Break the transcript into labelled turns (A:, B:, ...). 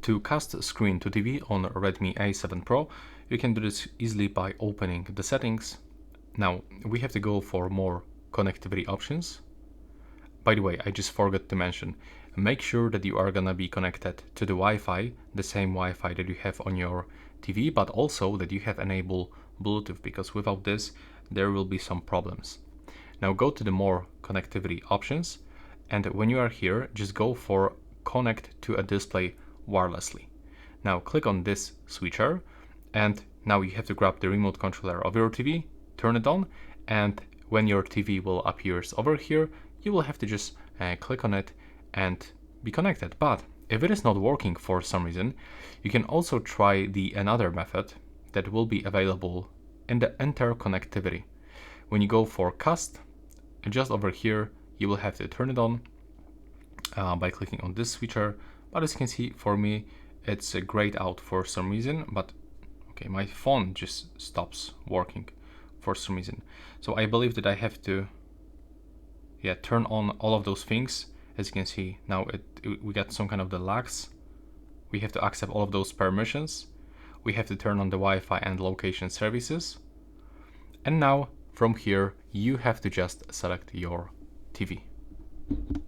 A: To cast screen to TV on Redmi A7 Pro, you can do this easily by opening the settings. Now, we have to go for more connectivity options. By the way, I just forgot to mention, make sure that you are gonna be connected to the Wi-Fi, the same Wi-Fi that you have on your TV, but also that you have enabled Bluetooth, because without this, there will be some problems. Now go to the more connectivity options, and when you are here, just go for connect to a display wirelessly. Now click on this switcher, and now you have to grab the remote controller of your TV, turn it on, and when your TV will appear over here, you will have to just click on it and be connected. But if it is not working for some reason, you can also try another method that will be available in the interconnectivity. When you go for cast, just over here, you will have to turn it on by clicking on this switcher. But as you can see, for me, it's grayed out for some reason, but okay, my phone just stops working for some reason. So I believe that I have to turn on all of those things. As you can see, now we got some kind of the lags. We have to accept all of those permissions. We have to turn on the Wi-Fi and location services. And now from here, you have to just select your TV.